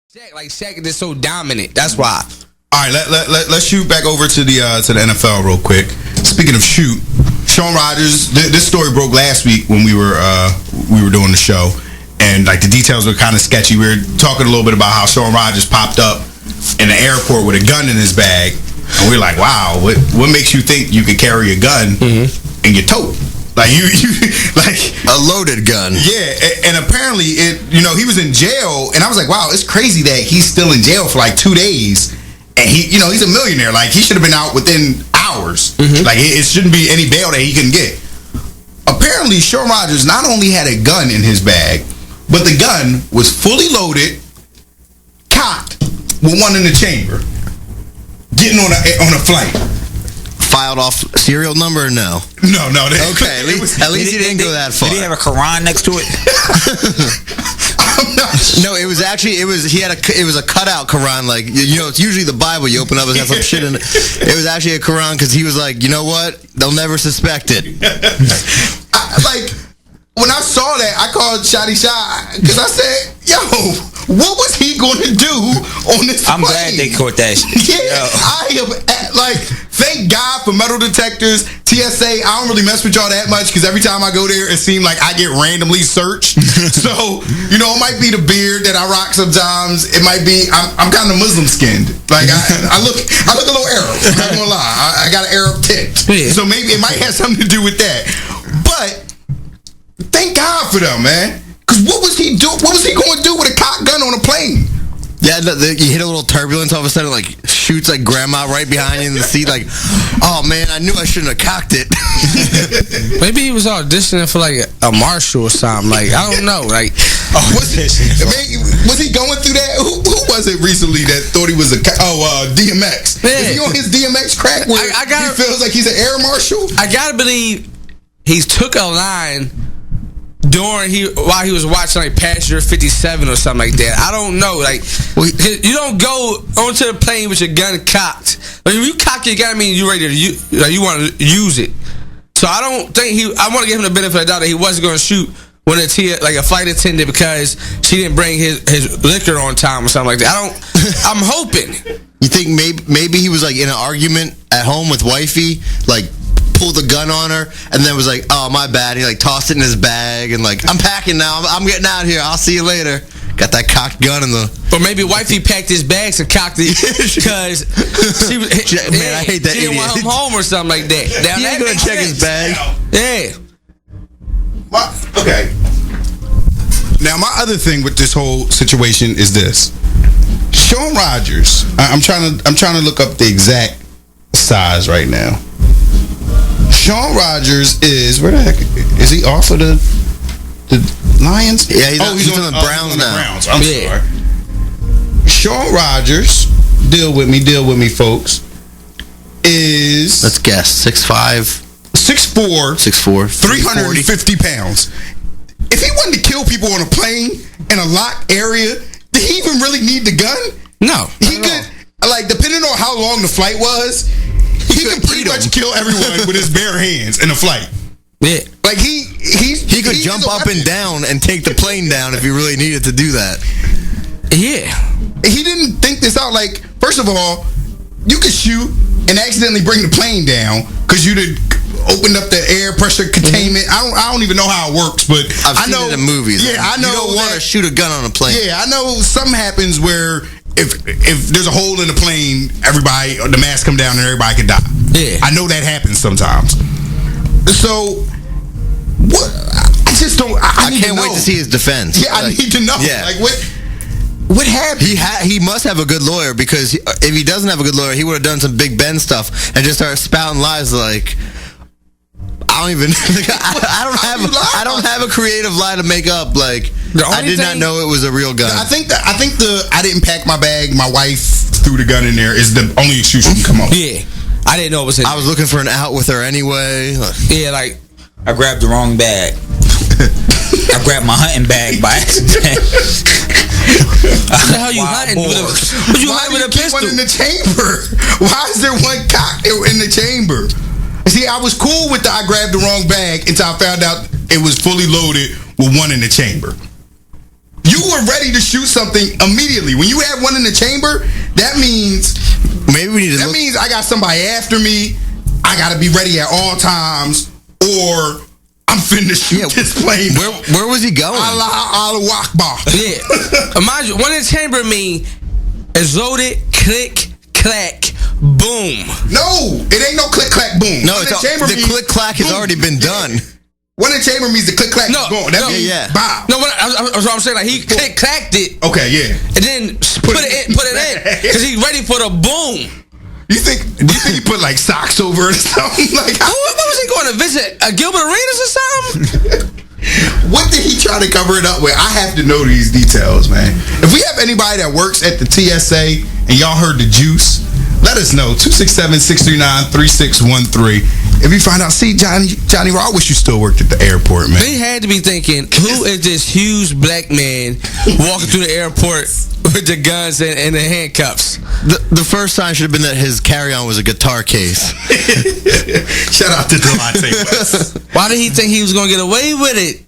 Shaq is just so dominant. That's why. All right, let's shoot back over to the NFL real quick. Speaking of shoot, Shaun Rogers. This story broke last week when we were doing the show, and like the details were kind of sketchy. We were talking a little bit about how Shaun Rogers popped up in the airport with a gun in his bag, and we were like, "Wow, what makes you think you could carry a gun in your tote?" Like you like a loaded gun. Yeah, and apparently he was in jail, and I was like, wow, it's crazy that he's still in jail for like 2 days, and he's a millionaire. Like he should have been out within hours. Like it shouldn't be any bail that he can get. Apparently, Shaun Rogers not only had a gun in his bag, but the gun was fully loaded, cocked with one in the chamber, getting on a flight. Filed off serial number or no? No. Okay, at least he didn't go that far. Did he have a Quran next to it? I'm not sure. No, it was a cutout Quran. Like it's usually the Bible you open up and have some shit in it. It was actually a Quran because he was like, you know what? They'll never suspect it. When I saw that, I called Shotty Shot because I said, yo, what was he going to do on this I'm plane? glad they caught that shit. Yeah, I am thank God for metal detectors, TSA. I don't really mess with y'all that much because every time I go there, it seems like I get randomly searched. So, it might be the beard that I rock sometimes. It might be, I'm kind of Muslim skinned. Like, I look a little Arab. I'm not going to lie. I got an Arab tint. Yeah. So maybe it might have something to do with that. But thank God for them, man. Because what was he going to do with a cocked gun on a plane? Yeah, you hit a little turbulence, all of a sudden, like, shoots, like, grandma right behind you in the seat, like, oh, man, I knew I shouldn't have cocked it. Maybe he was auditioning for, like, a marshal or something. Like, I don't know. Like, was he going through that? Who was it recently that thought he was DMX? Yeah. Is he on his DMX crack where he feels like he's an air marshal? I gotta believe he took a line while he was watching like Passenger 57 or something like that. I don't know. Like, you don't go onto the plane with your gun cocked. Like, if you cock your gun, I mean you ready to you want to use it. So I don't think I want to give him the benefit of the doubt that he wasn't going to shoot when a flight attendant because she didn't bring his liquor on time or something like that. I'm hoping. You think maybe he was like in an argument at home with wifey, like pulled the gun on her, and then was like, oh, my bad. He like tossed it in his bag and like, I'm packing now. I'm getting out of here. I'll see you later. Got that cocked gun in the... Or maybe wifey packed his bags and cocked it because she was... Man, I hate that she didn't want him home or something like that. He ain't gonna check his bag. Yeah. Okay. Now, my other thing with this whole situation is this. Shaun Rogers, I'm trying to look up the exact size right now. Shaun Rogers is, where the heck is he? Off of the Lions? Yeah, he's on the Browns now. Browns. I'm sorry. Shaun Rogers, deal with me, folks. Is, let's guess, 6'5", 6'4", 350 pounds. If he wanted to kill people on a plane in a locked area, did he even really need the gun? No. He could, like, depending on how long the flight was, he could pretty much kill everyone with his bare hands in a flight. Yeah. Like, he could jump up and down and take the plane down if he really needed to do that. Yeah. He didn't think this out. Like, first of all, you could shoot and accidentally bring the plane down because you did opened up the air pressure containment. I don't even know how it works, but I know it in movies. Yeah, I know. You don't want to shoot a gun on a plane. Yeah, I know something happens where if there's a hole in the plane, the mask come down and everybody could die. Yeah, I know that happens sometimes. So what? I just don't. I can't wait to see his defense. Yeah, I need to know. Yeah. Like what happened? He must have a good lawyer because if he doesn't have a good lawyer, he would have done some Big Ben stuff and just started spouting lies like, I don't have a creative lie to make up. Like, I did not know it was a real gun. I think I didn't pack my bag. My wife threw the gun in there is the only excuse you can come up with. Yeah, I didn't know it was. I was looking for an out with her anyway. Yeah, like I grabbed the wrong bag. I grabbed my hunting bag by accident. What the hell you hunting with a pistol? One in the chamber. Why is there one cocked in the chamber? See, I was cool with I grabbed the wrong bag until I found out it was fully loaded with one in the chamber. you were ready to shoot something immediately. When you have one in the chamber, that means maybe we need to. That means I got somebody after me. I got to be ready at all times, or I'm finna shoot this plane. Where was he going? Allah Akbar. Yeah. Imagine one in the chamber mean is loaded, click, clack, boom. No, it ain't no click, clack, boom. No, the click, clack has already been done. One in the chamber means the click, clack is gone. That means bow. No, what I'm saying, like, he click, clacked it. Okay, yeah. And then put it in. Because he's ready for the boom. Do you think he put like socks over it or something? Like, what was he going to visit? Gilbert Arenas or something? What did he try to cover it up with? I have to know these details, man. If we have anybody that works at the TSA and y'all heard the juice, let us know. 267-639-3613. If you find out, see, Johnny Raw, I wish you still worked at the airport, man. They had to be thinking, who is this huge black man walking through the airport with the guns and the handcuffs? The first sign should have been that his carry-on was a guitar case. Shout out to Delonte West. Why did he think he was going to get away with it?